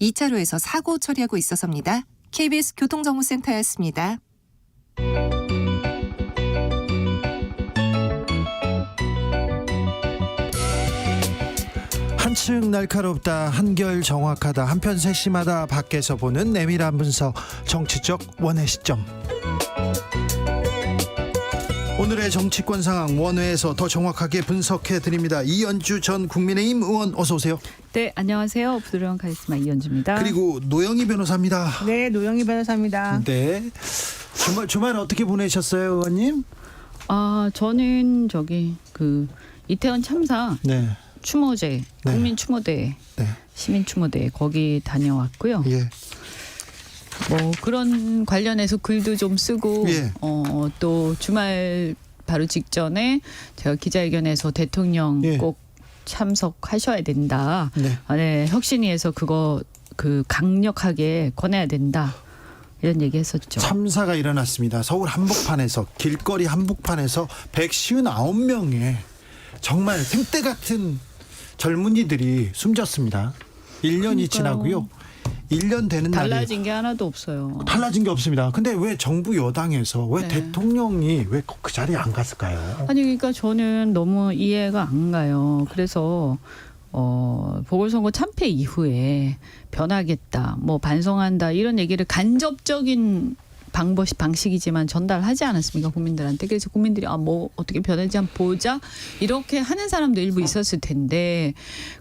2차로에서 사고 처리하고 있어서입니다. KBS 교통정보센터였습니다. 한층 날카롭다, 한결 정확하다, 한편 세심하다, 밖에서 보는 내밀한 분석, 정치적 원의 시점. 오늘의 정치권 상황 원회에서 더 정확하게 분석해 드립니다. 이연주 전 국민의힘 의원 어서 오세요. 네, 안녕하세요. 부드러운 카리스마 이연주입니다. 그리고 노영희 변호사입니다. 네, 노영희 변호사입니다. 네. 주말 어떻게 보내셨어요, 의원님? 저는 이태원 참사 네. 추모제, 네. 국민 추모대, 네. 시민 추모대 거기 다녀왔고요. 예. 뭐 그런 관련해서 글도 좀 쓰고 예. 또 주말 바로 직전에 제가 기자회견에서 대통령 예. 꼭 참석하셔야 된다. 네. 네, 혁신위에서 그거 강력하게 권해야 된다. 이런 얘기했었죠. 참사가 일어났습니다. 서울 한복판에서, 길거리 한복판에서 159명의 정말 생떼 같은 젊은이들이 숨졌습니다. 1년이 지나고요. 1년 되는 날이 달라진 게 하나도 없어요. 달라진 게 없습니다. 근데 왜 정부 여당에서 왜 네. 대통령이 왜 그 자리에 안 갔을까요? 아니 그러니까 저는 너무 이해가 안 가요. 그래서 보궐선거 참패 이후에 변하겠다, 뭐 반성한다 이런 얘기를 간접적인 방식이지만 전달하지 않았습니까, 국민들한테. 그래서 국민들이 뭐 어떻게 변할지 한번 보자 이렇게 하는 사람도 일부 있었을 텐데,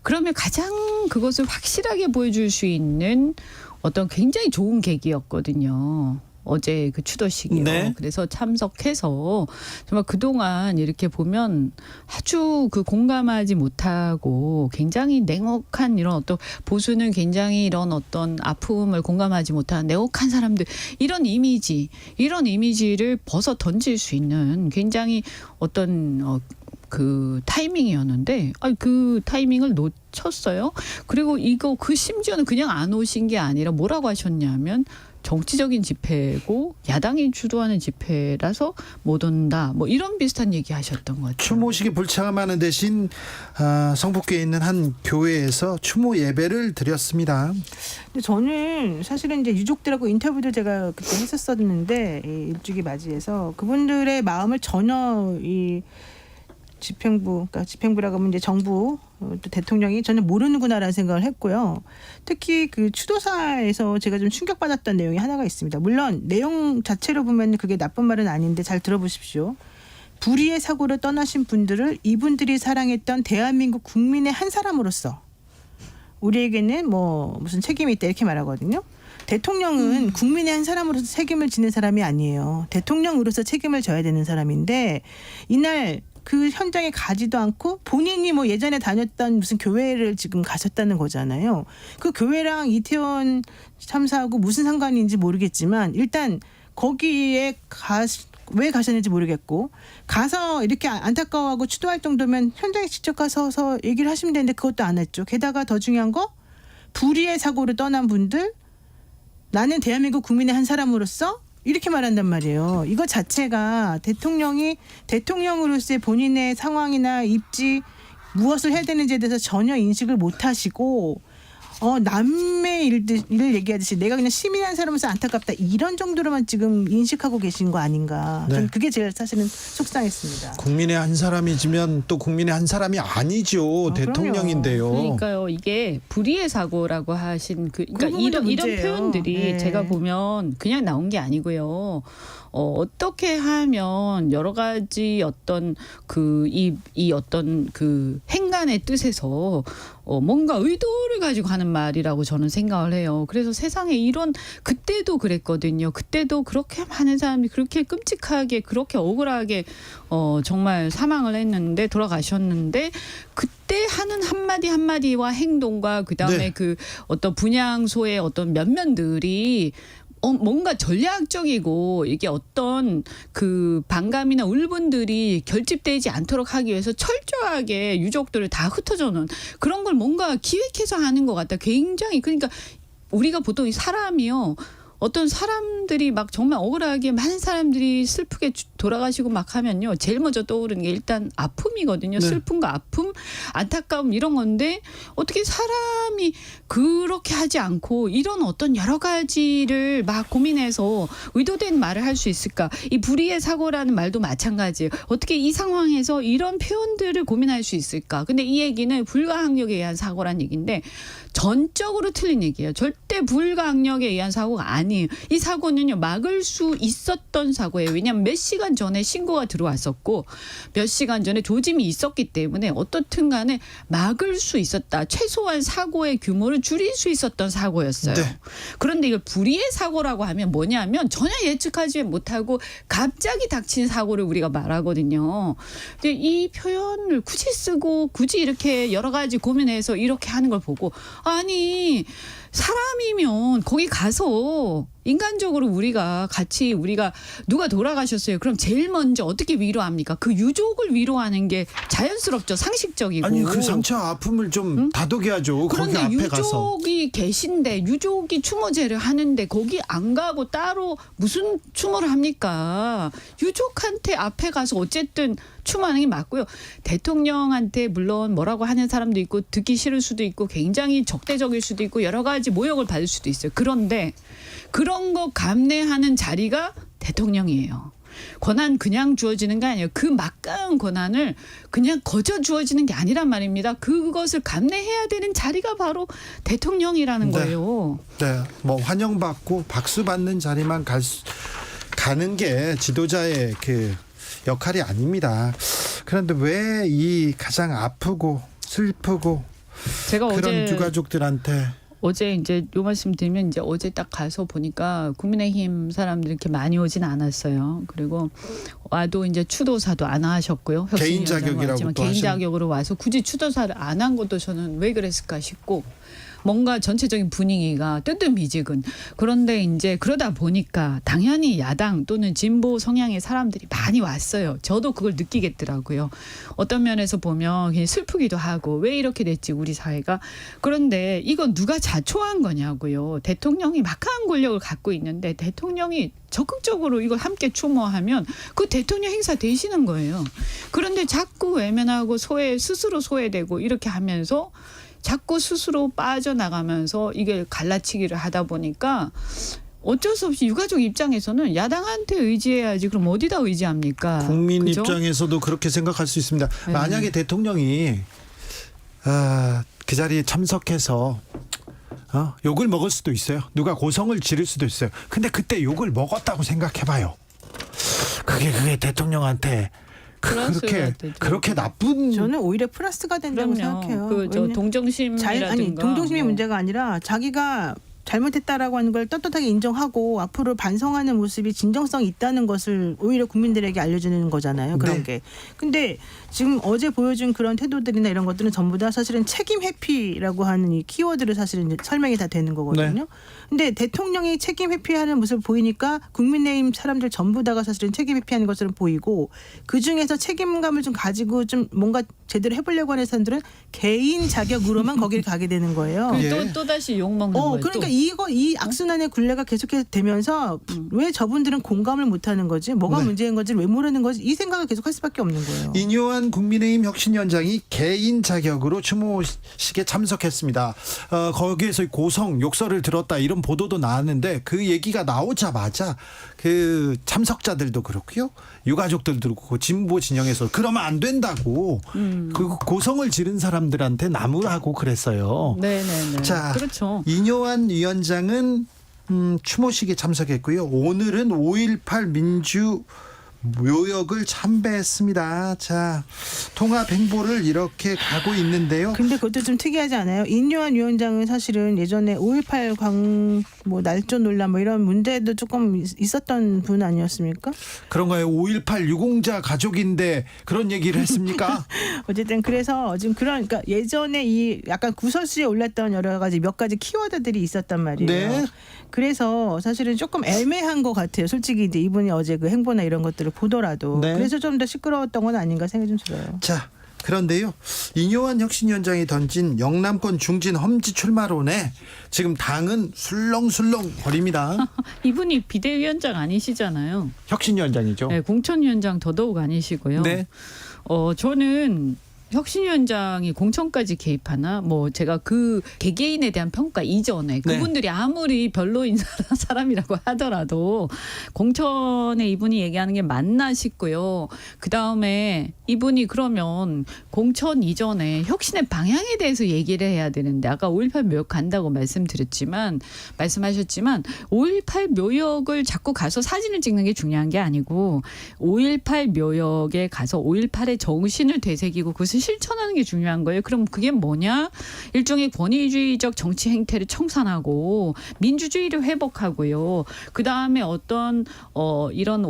그러면 가장 그것을 확실하게 보여줄 수 있는 어떤 굉장히 좋은 계기였거든요. 어제 그 추도식이요. 네. 그래서 참석해서 정말 그동안 이렇게 보면 아주 공감하지 못하고 굉장히 냉혹한 이런 어떤 보수는 굉장히 이런 어떤 아픔을 공감하지 못하는 냉혹한 사람들, 이런 이미지를 벗어 던질 수 있는 굉장히 어떤 그 타이밍이었는데 그 타이밍을 놓쳤어요. 그리고 심지어는 그냥 안 오신 게 아니라 뭐라고 하셨냐면 정치적인 집회고 야당이 주도하는 집회라서 못 온다, 뭐 이런 비슷한 얘기 하셨던 거죠. 추모식이 불참하는 대신 성북구에 있는 한 교회에서 추모 예배를 드렸습니다. 근데 저는 사실은 이제 유족들하고 인터뷰도 제가 그때 했었었는데, 이 일주기 맞이해서 그분들의 마음을 전혀 이 집행부라고 하면 이제 정부, 또 대통령이 전혀 모르는구나라는 생각을 했고요. 특히 그 추도사에서 제가 좀 충격받았던 내용이 하나가 있습니다. 물론 내용 자체로 보면 그게 나쁜 말은 아닌데 잘 들어보십시오. 불의의 사고를 떠나신 분들을 이분들이 사랑했던 대한민국 국민의 한 사람으로서 우리에게는 뭐 무슨 책임이 있다 이렇게 말하거든요. 대통령은 국민의 한 사람으로서 책임을 지는 사람이 아니에요. 대통령으로서 책임을 져야 되는 사람인데, 이날 그 현장에 가지도 않고 본인이 뭐 예전에 다녔던 무슨 교회를 지금 가셨다는 거잖아요. 그 교회랑 이태원 참사하고 무슨 상관인지 모르겠지만 일단 거기에 왜 가셨는지 모르겠고, 가서 이렇게 안타까워하고 추도할 정도면 현장에 직접 가서 얘기를 하시면 되는데 그것도 안 했죠. 게다가 더 중요한 거, 불의의 사고를 떠난 분들, 나는 대한민국 국민의 한 사람으로서 이렇게 말한단 말이에요. 이거 자체가 대통령이 대통령으로서의 본인의 상황이나 입지, 무엇을 해야 되는지에 대해서 전혀 인식을 못 하시고 남의 일을 얘기하듯이 내가 그냥 시민한 사람으로서 안타깝다 이런 정도로만 지금 인식하고 계신 거 아닌가. 네. 저는 그게 제일 사실은 속상했습니다. 국민의 한 사람이지만 또 국민의 한 사람이 아니죠. 대통령인데요. 그러니까요. 이게 불의의 사고라고 하신 그러니까 이런 문제예요. 표현들이 네. 제가 보면 그냥 나온 게 아니고요. 어떻게 하면 여러 가지 어떤 이 어떤 행간의 뜻에서 뭔가 의도를 가지고 하는 말이라고 저는 생각을 해요. 그래서 세상에 그때도 그랬거든요. 그때도 그렇게 많은 사람이 그렇게 끔찍하게, 그렇게 억울하게 정말 사망을 했는데, 돌아가셨는데, 그때 하는 한마디와 행동과 그다음에 네. 어떤 분향소의 어떤 면면들이 뭔가 전략적이고, 이게 어떤 반감이나 울분들이 결집되지 않도록 하기 위해서 철저하게 유족들을 다 흩어져놓은 그런 걸 뭔가 기획해서 하는 것 같다. 굉장히, 그러니까 우리가 보통 사람이요, 어떤 사람들이 막 정말 억울하게 많은 사람들이 슬프게 돌아가시고 막 하면요. 제일 먼저 떠오르는 게 일단 아픔이거든요. 네. 슬픔과 아픔, 안타까움 이런 건데 어떻게 사람이 그렇게 하지 않고 이런 어떤 여러 가지를 막 고민해서 의도된 말을 할 수 있을까? 이 불의의 사고라는 말도 마찬가지예요. 어떻게 이 상황에서 이런 표현들을 고민할 수 있을까? 근데 이 얘기는 불가항력에 의한 사고란 얘기인데 전적으로 틀린 얘기예요. 절대 불가항력에 의한 사고가 아니에요. 이 사고는요. 막을 수 있었던 사고예요. 왜냐하면 몇 시간 전에 신고가 들어왔었고 몇 시간 전에 조짐이 있었기 때문에 어떻든 간에 막을 수 있었다. 최소한 사고의 규모를 줄일 수 있었던 사고였어요. 네. 그런데 이걸 불의의 사고라고 하면 뭐냐면 전혀 예측하지 못하고 갑자기 닥친 사고를 우리가 말하거든요. 근데 이 표현을 굳이 쓰고 굳이 이렇게 여러 가지 고민해서 이렇게 하는 걸 보고 아니 사람이면 거기 가서 인간적으로 우리가 누가 돌아가셨어요. 그럼 제일 먼저 어떻게 위로합니까? 그 유족을 위로하는 게 자연스럽죠. 상식적이고. 아니 그 상처와 아픔을 좀 다독여야죠. 거기 그런데 앞에 가서. 유족이 계신데 유족이 추모제를 하는데 거기 안 가고 따로 무슨 추모를 합니까? 유족한테 앞에 가서 어쨌든 추모하는 게 맞고요. 대통령한테 물론 뭐라고 하는 사람도 있고 듣기 싫을 수도 있고 굉장히 적대적일 수도 있고 여러 가지 모욕을 받을 수도 있어요. 그런데 그런 거 감내하는 자리가 대통령이에요. 권한 그냥 주어지는 게 아니에요. 그 막강한 권한을 그냥 거저 주어지는 게 아니란 말입니다. 그것을 감내해야 되는 자리가 바로 대통령이라는 네. 거예요. 네, 뭐 환영받고 박수 받는 자리만 가는 게 지도자의 그 역할이 아닙니다. 그런데 왜 이 가장 아프고 슬프고 제가 그런 유가족들한테 어제 이제 요 말씀 드리면 이제 어제 딱 가서 보니까 국민의힘 사람들이 이렇게 많이 오진 않았어요. 그리고 와도 이제 추도사도 안 하셨고요. 개인 자격이라고 또 개인 자격으로 와서 굳이 추도사를 안 한 것도 저는 왜 그랬을까 싶고 뭔가 전체적인 분위기가 뜨뜻미지근. 그런데 이제 그러다 보니까 당연히 야당 또는 진보 성향의 사람들이 많이 왔어요. 저도 그걸 느끼겠더라고요. 어떤 면에서 보면 그냥 슬프기도 하고 왜 이렇게 됐지 우리 사회가. 그런데 이건 누가 자초한 거냐고요. 대통령이 막강한 권력을 갖고 있는데 대통령이 적극적으로 이걸 함께 추모하면 그 대통령 행사 되시는 거예요. 그런데 자꾸 외면하고 스스로 소외되고 이렇게 하면서 자꾸 스스로 빠져나가면서 이게 갈라치기를 하다 보니까 어쩔 수 없이 유가족 입장에서는 야당한테 의지해야지 그럼 어디다 의지합니까? 국민 그죠? 입장에서도 그렇게 생각할 수 있습니다. 네. 만약에 대통령이 그 자리에 참석해서 욕을 먹을 수도 있어요. 누가 고성을 지를 수도 있어요. 근데 그때 욕을 먹었다고 생각해봐요. 그게 대통령한테 그렇게 나쁜. 저는 오히려 플러스가 된다고 그럼요. 생각해요. 그저 왜냐면 동정심이라든가 동정심의 뭐. 문제가 아니라 자기가 잘못했다라고 하는 걸 떳떳하게 인정하고 앞으로 반성하는 모습이 진정성이 있다는 것을 오히려 국민들에게 알려주는 거잖아요. 그런 네. 게. 근데 지금 어제 보여준 그런 태도들이나 이런 것들은 전부 다 사실은 책임 회피라고 하는 이 키워드를 사실은 이제 설명이 다 되는 거거든요. 네. 근데 대통령이 책임 회피하는 모습을 보이니까 국민의힘 사람들 전부 다가 사실은 책임 회피하는 것처럼 보이고 그중에서 책임감을 좀 가지고 좀 뭔가 제대로 해보려고 하는 사람들은 개인 자격으로만 거기를 가게 되는 거예요. 예. 또 다시 욕 먹는 거예요. 그러니까 또. 이 악순환의 굴레가 계속해서 되면서 왜 저분들은 공감을 못하는 거지? 뭐가 네. 문제인 건지 왜 모르는 거지? 이 생각을 계속할 수밖에 없는 거예요. 인요한 국민의힘 혁신위원장이 개인 자격으로 추모식에 참석했습니다. 거기에서 고성 욕설을 들었다 이런 보도도 나왔는데 그 얘기가 나오자마자 그 참석자들도 그렇고요, 유가족들도 그렇고 진보 진영에서 그러면 안 된다고 그 고성을 지른 사람들한테 나무라고 그랬어요. 네네네. 자, 그렇죠. 인요한 위원장은 추모식에 참석했고요. 오늘은 5.18 민주 묘역을 참배했습니다. 자, 통합 행보를 이렇게 가고 있는데요. 근데 그것도 좀 특이하지 않아요? 인요한 위원장은 사실은 예전에 5.18 날조 논란 이런 문제도 조금 있었던 분 아니었습니까? 그런가요? 5.18 유공자 가족인데 그런 얘기를 했습니까? 어쨌든 그래서 지금 그러니까 예전에 이 약간 구설수에 올랐던 여러 가지 몇 가지 키워드들이 있었단 말이에요. 네. 그래서 사실은 조금 애매한 것 같아요. 솔직히 이제 이분이 어제 그 행보나 이런 것들을 보더라도. 네. 그래서 좀 더 시끄러웠던 건 아닌가 생각이 좀 들어요. 자, 그런데요, 이뇨한 혁신위원장이 던진 영남권 중진 험지 출마론에 지금 당은 술렁술렁 거립니다. 이분이 비대위원장 아니시잖아요. 혁신위원장이죠. 네, 공천위원장 더더욱 아니시고요. 네. 저는 혁신위원장이 공천까지 개입하나 뭐 제가 그 개개인에 대한 평가 이전에 그분들이 아무리 별로인 사람이라고 하더라도 공천에 이분이 얘기하는 게 맞나 싶고요. 그다음에 이분이 그러면 공천 이전에 혁신의 방향에 대해서 얘기를 해야 되는데 아까 5.18 묘역 간다고 말씀하셨지만 5.18 묘역을 자꾸 가서 사진을 찍는 게 중요한 게 아니고 5.18 묘역에 가서 5.18의 정신을 되새기고 그것을 실천하는 게 중요한 거예요. 그럼 그게 뭐냐? 일종의 권위주의적 정치 행태를 청산하고 민주주의를 회복하고요. 그다음에 어떤 이런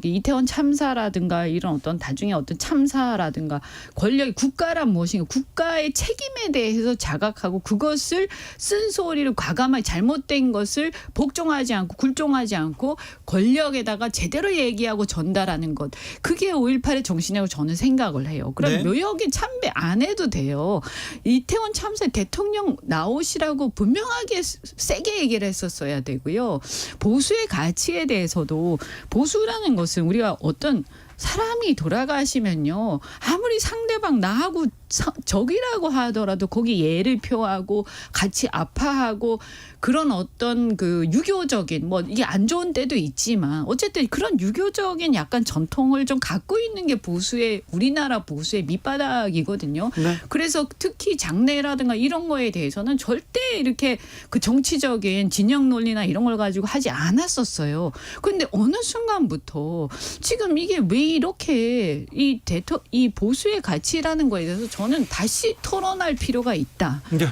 이태원 참사라든가 이런 어떤 나중에 어떤 참사라든가 권력이 국가란 무엇인가 국가의 책임에 대해서 자각하고 그것을 쓴소리를 과감하게 잘못된 것을 복종하지 않고 굴종하지 않고 권력에다가 제대로 얘기하고 전달하는 것. 그게 5.18의 정신이라고 저는 생각을 해요. 그럼 네. 묘역에 참배 안 해도 돼요. 이태원 참사에 대통령 나오시라고 분명하게 세게 얘기를 했었어야 되고요. 보수의 가치에 대해서도 보수라는 것은 우리가 어떤 사람이 돌아가시면요. 아무리 상대방 나하고 적이라고 하더라도 거기 예를 표하고 같이 아파하고 그런 어떤 그 유교적인 뭐 이게 안 좋은 때도 있지만 어쨌든 그런 유교적인 약간 전통을 좀 갖고 있는 게 우리나라 보수의 밑바닥이거든요. 네. 그래서 특히 장례라든가 이런 거에 대해서는 절대 이렇게 그 정치적인 진영 논리나 이런 걸 가지고 하지 않았었어요. 그런데 어느 순간부터 지금 이게 왜 이렇게 이 보수의 가치라는 거에 대해서 저는 다시 토론할 필요가 있다. 네.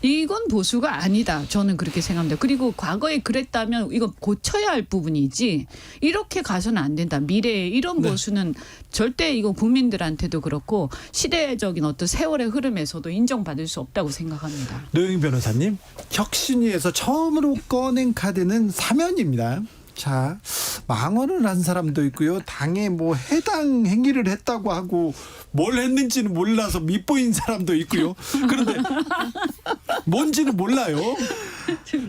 이건 보수가 아니다. 저는 그렇게 생각합니다. 그리고 과거에 그랬다면 이거 고쳐야 할 부분이지 이렇게 가서는 안 된다. 미래에 이런 보수는 절대 이거 국민들한테도 그렇고 시대적인 어떤 세월의 흐름에서도 인정받을 수 없다고 생각합니다. 노영희 변호사님, 혁신위에서 처음으로 꺼낸 카드는 사면입니다. 자, 망언을 한 사람도 있고요. 당에 뭐 해당 행위를 했다고 하고 뭘 했는지는 몰라서 밉보인 사람도 있고요. 그런데 뭔지는 몰라요.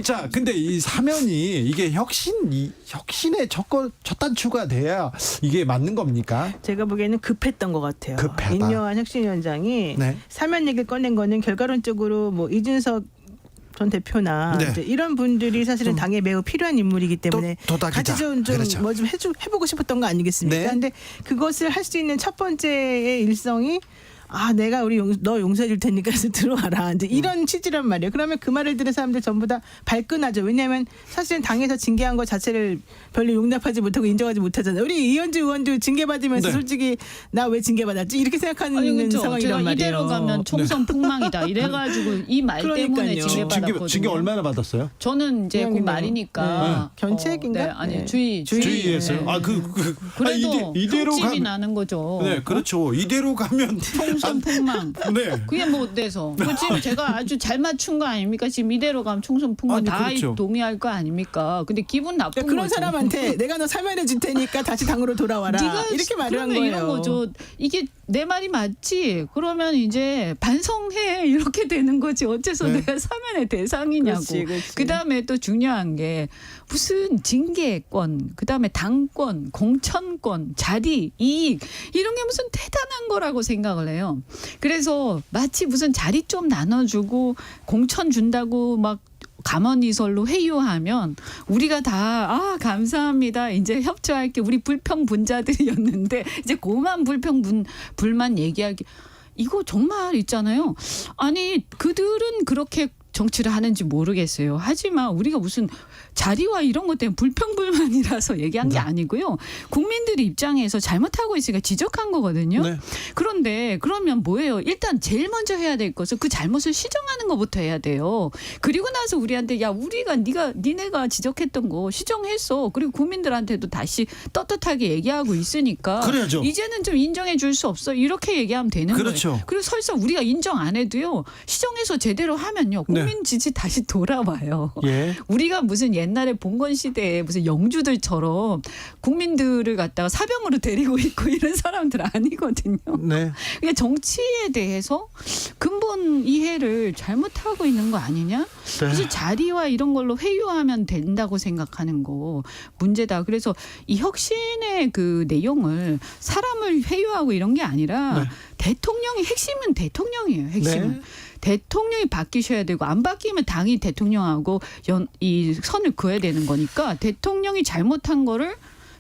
자, 근데 이 사면이 이게 혁신의 첫 단추가 돼야 이게 맞는 겁니까? 제가 보기에는 급했던 것 같아요. 급하다. 인요한 혁신위원장이 네. 사면 얘기를 꺼낸 거는 결과론적으로 뭐 이준석 전 대표나 네. 이제 이런 분들이 사실은 당에 매우 필요한 인물이기 때문에 도닥이자. 같이 좀 그렇죠. 뭐 좀 해보고 싶었던 거 아니겠습니까? 네. 그런데 그것을 할 수 있는 첫 번째의 일성이 내가 너 용서해 줄 테니까 해서 들어와라. 이제 이런 취지란 말이에요. 그러면 그 말을 들은 사람들 전부 다 발끈하죠. 왜냐하면 사실은 당에서 징계한 것 자체를 별로 용납하지 못하고 인정하지 못하잖아요. 우리 이현주 의원도 징계받으면서 네. 솔직히 나 왜 징계받았지? 이렇게 생각하는 그렇죠. 상황이란 제가 말이에요. 이대로 가면 총선 폭망이다. 이래가지고 이 말 때문에 그러니까요. 징계받았거든요. 징계 얼마나 받았어요? 저는 이제 곧 이왕이면. 말이니까 견책인가? 네, 아니 네. 주의했어요. 네. 그래도 이대로 흠집이 가면 나는 거죠. 네, 그렇죠. 이대로 가면 총선 폭망. 네. 그게 뭐 돼서. 지금 제가 아주 잘 맞춘 거 아닙니까? 지금 이대로 가면 총선 폭망 아니, 다 그렇죠. 동의할 거 아닙니까? 근데 기분 나쁜 그런 거죠. 사람한테 내가 너 사면해 줄 테니까 다시 당으로 돌아와라. 네가 이렇게 말을 한 그러면 거예요. 이런 거죠. 이게 내 말이 맞지? 그러면 이제 반성해 이렇게 되는 거지. 어째서 네. 내가 사면의 대상이냐고. 그렇지. 그다음에 또 중요한 게 무슨 징계권, 그다음에 당권, 공천권, 자리, 이익 이런 게 무슨 대단한 거라고 생각을 해요. 그래서 마치 무슨 자리 좀 나눠주고 공천 준다고 막 감언이설로 회유하면 우리가 다 감사합니다. 이제 협조할게. 우리 불평분자들이었는데 이제 고만 불만 얘기하기 이거 정말 있잖아요. 아니 그들은 그렇게 정치를 하는지 모르겠어요. 하지만 우리가 무슨 자리와 이런 것 때문에 불평불만이라서 얘기한 게 아니고요. 국민들 입장에서 잘못하고 있으니까 지적한 거거든요. 네. 그런데 그러면 뭐예요? 일단 제일 먼저 해야 될 것은 그 잘못을 시정하는 것부터 해야 돼요. 그리고 나서 우리한테 우리가 니네가 지적했던 거 시정했어. 그리고 국민들한테도 다시 떳떳하게 얘기하고 있으니까 그래야죠. 이제는 좀 인정해 줄 수 없어. 이렇게 얘기하면 되는 그렇죠. 거예요. 그리고 설사 우리가 인정 안 해도요. 시정해서 제대로 하면요. 꼭 네. 국민 지지 다시 돌아와요. 예. 우리가 무슨 옛날에 봉건 시대에 무슨 영주들처럼 국민들을 갖다가 사병으로 데리고 있고 이런 사람들 아니거든요. 네. 그러니까 정치에 대해서 근본 이해를 잘못하고 있는 거 아니냐? 그래서 자리와 이런 걸로 회유하면 된다고 생각하는 거 문제다. 그래서 이 혁신의 그 내용을 사람을 회유하고 이런 게 아니라 네. 대통령이 핵심은 대통령이에요. 핵심은. 네. 대통령이 바뀌셔야 되고 안 바뀌면 당이 대통령하고 이 선을 그어야 되는 거니까 대통령이 잘못한 거를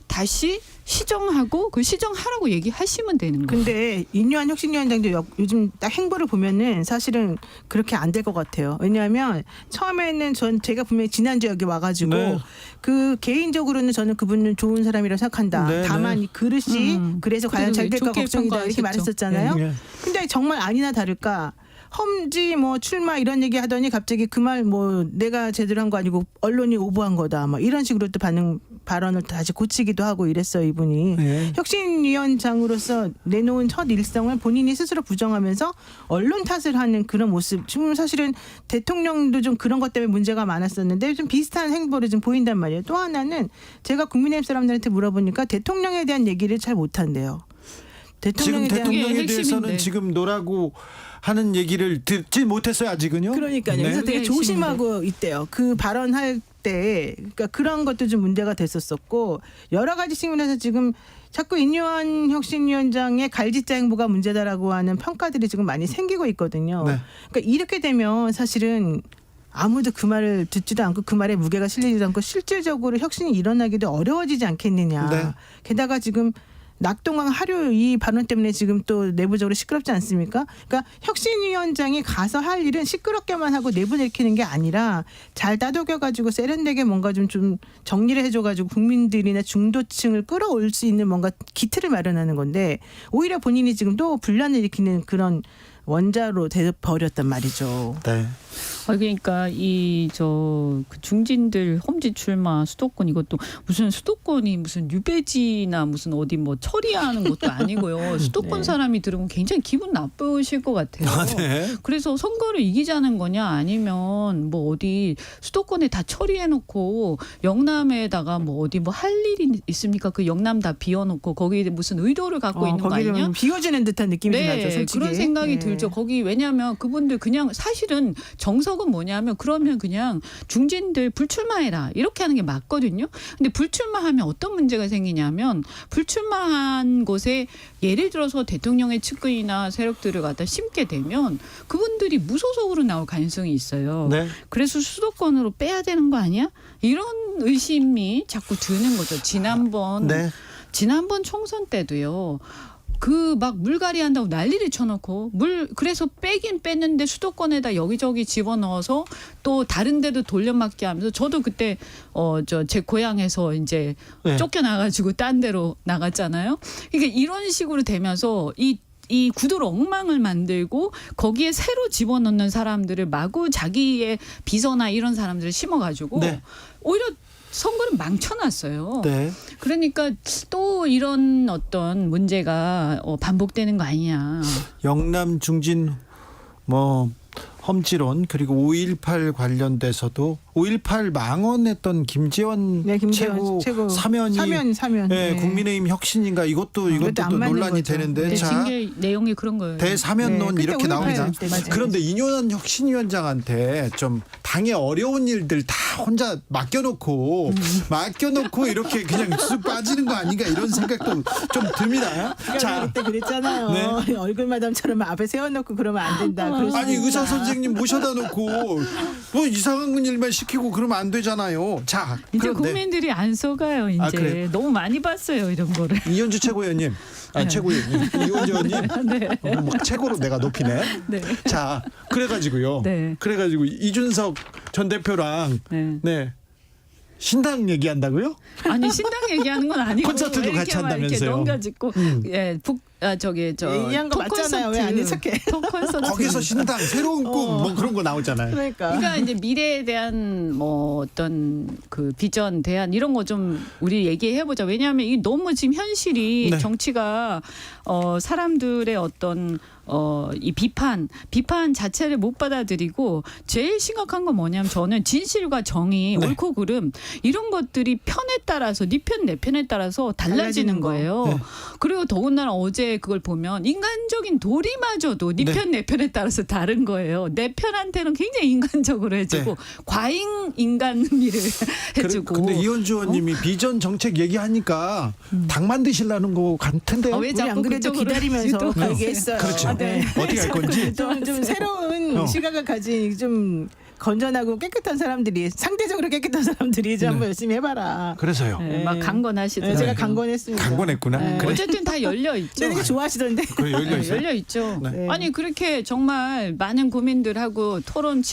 다시 시정하고 그 시정하라고 얘기하시면 되는 거예요. 근데 인류한 혁신위원장도 요즘 딱 행보를 보면은 사실은 그렇게 안 될 것 같아요. 왜냐하면 처음에는 제가 분명히 지난주 여기 와가지고 네. 그 개인적으로는 저는 그분은 좋은 사람이라고 생각한다. 네, 다만 네. 이 그릇이 그래서 과연 잘 될까 좋게 걱정이다 이렇게 평가하셨죠. 말했었잖아요. 네. 근데 정말 아니나 다를까 험지 뭐 출마 이런 얘기 하더니 갑자기 그 말 뭐 내가 제대로 한 거 아니고 언론이 오보한 거다 뭐 이런 식으로 또 발언을 다시 고치기도 하고 이랬어요 이분이. 네. 혁신위원장으로서 내놓은 첫 일성을 본인이 스스로 부정하면서 언론 탓을 하는 그런 모습. 지금 사실은 대통령도 좀 그런 것 때문에 문제가 많았었는데 좀 비슷한 행보를 좀 보인단 말이에요. 또 하나는 제가 국민의힘 사람들한테 물어보니까 대통령에 대한 얘기를 잘 못한대요. 지금 대통령에 그게 대해서는 핵심인데. 지금 노라고 하는 얘기를 듣지 못했어요 아직은요. 그러니까요. 네. 그래서 되게 그게 조심하고 있대요. 그 발언할 때 그러니까 그런 것도 좀 문제가 됐었었고 여러 가지 측면에서 지금 자꾸 인류한 혁신위원장의 갈짓자 행보가 문제다라고 하는 평가들이 지금 많이 생기고 있거든요. 네. 그러니까 이렇게 되면 사실은 아무도 그 말을 듣지도 않고 그 말에 무게가 실리지도 않고 실질적으로 혁신이 일어나기도 어려워지지 않겠느냐. 네. 게다가 지금 낙동강 하류 이 발언 때문에 지금 또 내부적으로 시끄럽지 않습니까? 그러니까 혁신위원장이 가서 할 일은 시끄럽게만 하고 내보내키는 게 아니라 잘 다독여가지고 세련되게 뭔가 좀 정리를 해줘가지고 국민들이나 중도층을 끌어올 수 있는 뭔가 기틀을 마련하는 건데 오히려 본인이 지금 또 분란을 일으키는 그런 원자로 돼버렸단 말이죠. 네. 그러니까 그 중진들 험지 출마 수도권 이것도 무슨 수도권이 무슨 유배지나 무슨 어디 뭐 처리하는 것도 아니고요. 수도권 네. 사람이 들으면 굉장히 기분 나쁘실 것 같아요. 네. 그래서 선거를 이기자는 거냐 아니면 뭐 어디 수도권에 다 처리해놓고 영남에다가 뭐 어디 뭐 할 일이 있습니까? 그 영남 다 비워놓고 거기에 무슨 의도를 갖고 있는 거 거기를 아니냐? 비워주는 듯한 느낌이 좀 나죠. 솔직히. 그런 생각이 네. 들죠. 거기 왜냐하면 그분들 그냥 사실은 정석은 뭐냐면 그러면 그냥 중진들 불출마해라 이렇게 하는 게 맞거든요. 근데 불출마하면 어떤 문제가 생기냐면 불출마한 곳에 예를 들어서 대통령의 측근이나 세력들을 갖다 심게 되면 그분들이 무소속으로 나올 가능성이 있어요. 네. 그래서 수도권으로 빼야 되는 거 아니야? 이런 의심이 자꾸 드는 거죠. 지난번 총선 때도요. 그 막 물갈이 한다고 난리를 쳐놓고 그래서 빼긴 뺐는데 수도권에다 여기저기 집어넣어서 또 다른 데도 돌려막기 하면서 저도 그때 제 고향에서 이제 네. 쫓겨나가지고 딴 데로 나갔잖아요. 그러니까 이런 식으로 되면서 이 구도를 엉망을 만들고 거기에 새로 집어넣는 사람들을 마구 자기의 비서나 이런 사람들을 심어가지고 네. 오히려 선거를 망쳐놨어요. 네. 그러니까 또 이런 어떤 문제가 반복되는 거 아니냐. 영남 중진 뭐 험지론 그리고 5.18 관련돼서도 5.18 망언했던 김재원, 네, 김재원 최고 사면이 사면. 네, 네. 국민의힘 혁신인가 이것도 그것도 안 또 맞는 논란이 거죠. 되는데 네, 자 징계 내용이 그런 거예요. 대사면론 네, 이렇게 그때 나옵니다. 5.18 때 맞아요. 그런데 인효한 혁신위원장한테 좀 당의 어려운 일들 다 혼자 맡겨놓고 이렇게 그냥 쑥 빠지는 거 아닌가 이런 생각도 좀 듭니다. 자, 그때 그랬잖아요. 네. 얼굴 마담처럼 앞에 세워놓고 그러면 안 된다. 그럴 수 아니 있다. 의사 선생님 모셔다 놓고 뭐 이상한 일만 시키고 그러면 안 되잖아요. 자, 이제 그런데 국민들이 안 속아요. 이제 그래요? 너무 많이 봤어요 이런 거를. 이현주 최고위원님, 최고위원님, 이현주 의원님, 네. 막 최고로 내가 높이네. 네. 자, 그래가지고요. 네. 그래가지고 이준석 전 대표랑 네. 신당 얘기한다고요? 아니 신당 얘기하는 건 아니고 콘서트도 이렇게 같이 막 이렇게 한다면서요. 넘겨짚고 얘기한 거 맞잖아요. 왜 아닌 척해? 콘서트. 거기서 신당 새로운 꿈 뭐 그런 거 나오잖아요. 그러니까 이제 미래에 대한 뭐 어떤 그 비전 대안 이런 거 좀 우리 얘기해 보자. 왜냐하면 이 너무 지금 현실이 네. 정치가 사람들의 어떤 이 비판 자체를 못 받아들이고 제일 심각한 건 뭐냐면 저는 진실과 정의, 네. 옳고 그름 이런 것들이 편에 따라서 네 편 내 편에 따라서 달라지는 거. 거예요. 네. 그리고 더군다나 어제 그걸 보면 인간적인 도리마저도 네 네. 편 내 편에 따라서 다른 거예요. 내 편한테는 굉장히 인간적으로 해주고 과잉 인간미를 해주고. 근데 이현주 의원님이 비전 정책 얘기하니까 당 만드시려는 거 같은데요. 왜 우리 자꾸 안 그래도 그쪽으로 기다리면서 가시도 얘기했어요. 그렇죠. 네. 어떻게 할 건지. 좀 새로운 시각을 가진 좀 건전하고 깨끗한 사람들이 상대적으로 깨끗한 사람들이 이제 한번 열심히 해봐라. 그래서요. 네, 막 강건하시더라고요. 제가 강건했습니다. 강권했구나. 네. 그래. 어쨌든 다 열려 있죠. 되게 좋아하시던데. 그래 열려 있어요. 열려 있죠. 네. 아니 그렇게 정말 많은 고민들하고 토론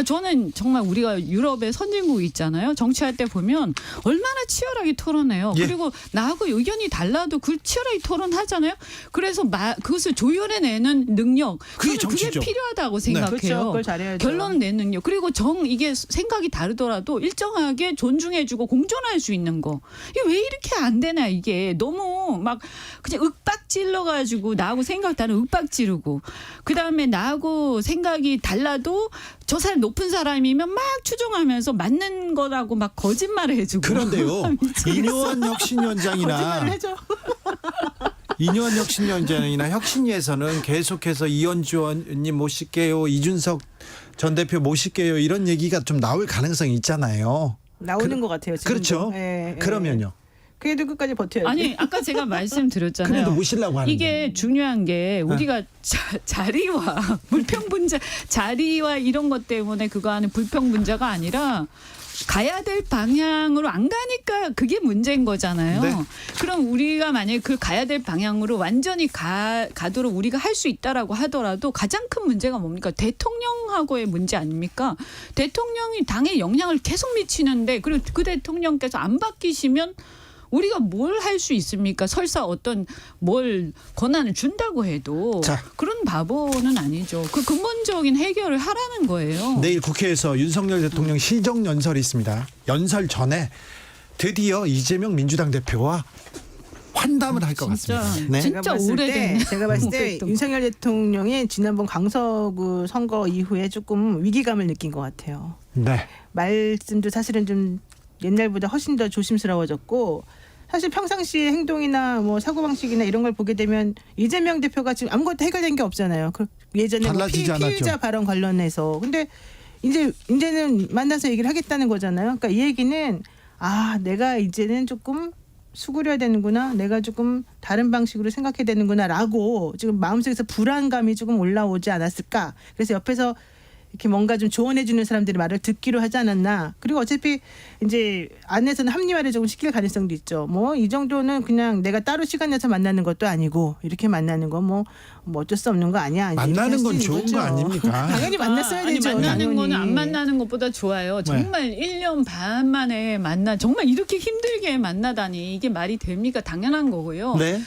저는 정말 우리가 유럽의 선진국 있잖아요. 정치할 때 보면 얼마나 치열하게 토론해요. 예. 그리고 나하고 의견이 달라도 그 치열하게 토론하잖아요. 그래서 그것을 조율해내는 능력 그게 저는 정치죠. 그게 필요하다고 그렇죠. 생각해요. 그걸 잘해야죠. 결론 내 능력 그리고 이게 생각이 다르더라도 일정하게 존중해주고 공존할 수 있는 거 이게 왜 이렇게 안 되나 이게 너무 막 그냥 윽박 찔러가지고 나하고 생각 다른 윽박 지르고 그 다음에 나하고 생각이 달라도 저 사람 높은 사람이면 막 추종하면서 맞는 거라고 막 거짓말을 해주고 그런데요. 이뇨한 거짓말을 혁신위원장이나 해줘. 이뇨한 혁신위원장이나 혁신위에서는 계속해서 이현주 의원님 모실게요, 이준석 전 대표 모실게요 이런 얘기가 좀 나올 가능성이 있잖아요. 나오는 것 같아요. 지금도. 그렇죠. 예, 예. 그러면요. 그래도 끝까지 버텨야지. 아니 아까 제가 말씀드렸잖아요. 그래도 모시려고 하는데. 이게 중요한 게 우리가 자리와 불평분자 자리와 이런 것 때문에 그거 하는 불평분자가 아니라 가야 될 방향으로 안 가니까 그게 문제인 거잖아요. 네. 그럼 우리가 만약에 그 가야 될 방향으로 완전히 가도록 우리가 할 수 있다라고 하더라도 가장 큰 문제가 뭡니까? 대통령하고의 문제 아닙니까? 대통령이 당에 영향을 계속 미치는데 그리고 그 대통령께서 안 바뀌시면 우리가 뭘 할 수 있습니까? 설사 어떤 뭘 권한을 준다고 해도 자. 그런 바보는 아니죠. 그 근본적인 해결을 하라는 거예요. 내일 국회에서 윤석열 대통령 시정연설이 있습니다. 연설 전에 드디어 이재명 민주당 대표와 환담을 할 것 진짜. 같습니다. 네. 진짜 오래됐네. 제가 봤을 때 그랬던 거. 윤석열 대통령이 지난번 강서구 선거 이후에 조금 위기감을 느낀 것 같아요. 네. 말씀도 사실은 좀 옛날보다 훨씬 더 조심스러워졌고 사실 평상시의 행동이나 뭐 사고방식이나 이런 걸 보게 되면 이재명 대표가 지금 아무것도 해결된 게 없잖아요. 예전에 뭐 달라지지 않았죠. 피의자 발언 관련해서. 근데 이제는 만나서 얘기를 하겠다는 거잖아요. 그러니까 이 얘기는 내가 이제는 조금 수그려야 되는구나. 내가 조금 다른 방식으로 생각해야 되는구나라고 지금 마음속에서 불안감이 조금 올라오지 않았을까. 그래서 옆에서 이렇게 뭔가 좀 조언해 주는 사람들의 말을 듣기로 하지 않았나. 그리고 어차피 이제 안에서는 합리화를 조금 시킬 가능성도 있죠. 뭐 이 정도는 그냥 내가 따로 시간 내서 만나는 것도 아니고 이렇게 만나는 거 뭐 어쩔 수 없는 거 아니야. 이제 만나는 이렇게 건 할수 좋은 있는 거 거죠. 아닙니까? 당연히 만났어야 아니, 되죠. 만나는 당연히. 거는 안 만나는 것보다 좋아요. 정말 1년 반 만에 정말 이렇게 힘들게 만나다니 이게 말이 됩니까? 당연한 거고요. 네.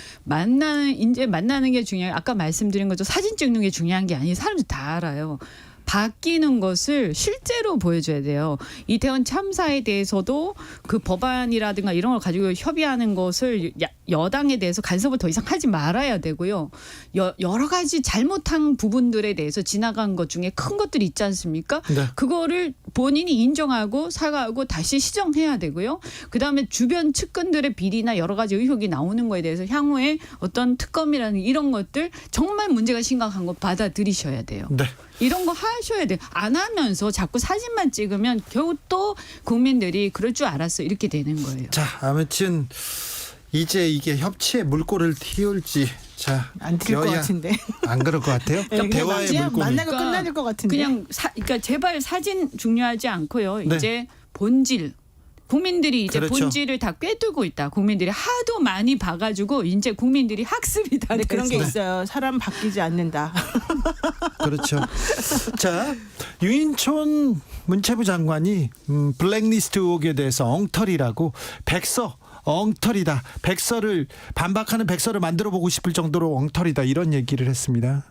이제 만나는 게 중요해요. 아까 말씀드린 것처럼 사진 찍는 게 중요한 게 아니에요. 사람들 다 알아요. 바뀌는 것을 실제로 보여줘야 돼요. 이태원 참사에 대해서도 그 법안이라든가 이런 걸 가지고 협의하는 것을 여당에 대해서 간섭을 더 이상 하지 말아야 되고요. 여러 가지 잘못한 부분들에 대해서 지나간 것 중에 큰 것들이 있지 않습니까? 네. 그거를 본인이 인정하고 사과하고 다시 시정해야 되고요. 그다음에 주변 측근들의 비리나 여러 가지 의혹이 나오는 거에 대해서 향후에 어떤 특검이라는 이런 것들 정말 문제가 심각한 거 받아들이셔야 돼요. 네. 이런 거 하셔야 돼요. 안 하면서 자꾸 사진만 찍으면 겨우 또 국민들이 그럴 줄 알았어 이렇게 되는 거예요. 자, 아무튼 이제 이게 협치의 물꼬를 틔울지 안 튈 것 같은데. 안 그럴 것 같아요. 그냥 대화의 물꼬는 만나고 끝날 것 같은데. 그냥 그러니까 제발 사진 중요하지 않고요. 네. 이제 본질. 국민들이 이제 그렇죠. 본질을 다 꿰뚫고 있다. 국민들이 하도 많이 봐가지고 이제 국민들이 학습이 다 근데 그런 게 돼서. 있어요. 사람 바뀌지 않는다. 그렇죠. 자, 유인촌 문체부 장관이 블랙리스트 의혹에 대해서 엉터리라고 백서 엉터리다. 반박하는 백서를 만들어 보고 싶을 정도로 엉터리다. 이런 얘기를 했습니다.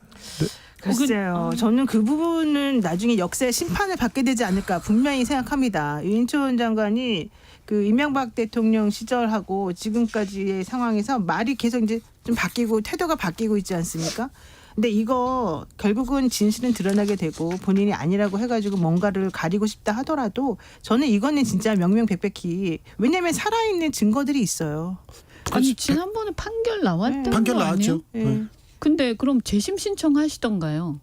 글쎄요. 저는 그 부분은 나중에 역사의 심판을 받게 되지 않을까 분명히 생각합니다. 유인촌 장관이 그 이명박 대통령 시절하고 지금까지의 상황에서 말이 계속 이제 좀 바뀌고 태도가 바뀌고 있지 않습니까? 근데 이거 결국은 진실은 드러나게 되고 본인이 아니라고 해가지고 뭔가를 가리고 싶다 하더라도 저는 이거는 진짜 명명백백히 왜냐하면 살아있는 증거들이 있어요. 아니 지난번에 판결 나왔던 판결 거 아니에요? 나왔죠. 예. 근데 그럼 재심 신청하시던가요?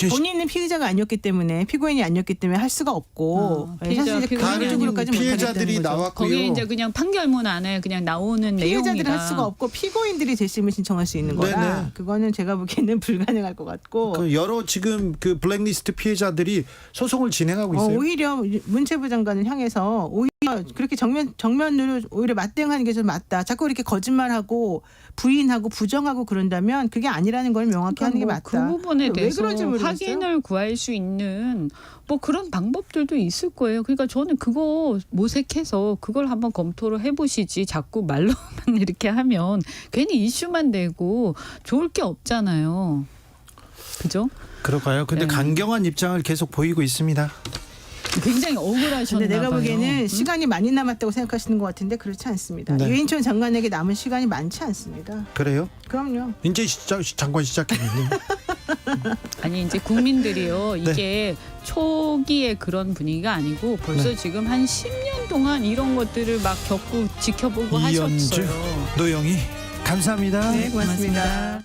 본인은 피의자가 아니었기 때문에 피고인이 아니었기 때문에 할 수가 없고 피해자, 사실 이제 피고인이 그런 쪽으로까지 피해자들이 나왔고요. 거기에 이제 그냥 판결문 안에 그냥 나오는 피해자들은 내용이라 할 수가 없고 피고인들이 재심을 신청할 수 있는 거라 네네. 그거는 제가 보기에는 불가능할 것 같고 그 여러 지금 그 블랙리스트 피해자들이 소송을 진행하고 있어요. 오히려 문체부 장관을 향해서 오히려 그렇게 정면으로 오히려 맞대응하는 게 좀 맞다. 자꾸 이렇게 거짓말하고 부인하고 부정하고 그런다면 그게 아니라는 걸 명확히 하는 게 맞다. 그 부분에 왜 대해서 그런지 모르겠어요. 확인을 구할 수 있는 뭐 그런 방법들도 있을 거예요. 그러니까 저는 그거 모색해서 그걸 한번 검토를 해보시지 자꾸 말로만 이렇게 하면 괜히 이슈만 되고 좋을 게 없잖아요. 그죠? 그럴까요? 근데 네. 강경한 입장을 계속 보이고 있습니다. 굉장히 억울하셨나 근데 내가 봐요. 보기에는 시간이 많이 남았다고 생각하시는 것 같은데 그렇지 않습니다. 네. 유인촌 장관에게 남은 시간이 많지 않습니다. 그래요? 그럼요. 이제 장관 시작했는데. 아니 이제 국민들이요 이게 초기에 그런 분위기가 아니고 벌써 네. 지금 한 10년 동안 이런 것들을 막 겪고 지켜보고 이연주, 하셨어요. 노영희 감사합니다. 네, 고맙습니다.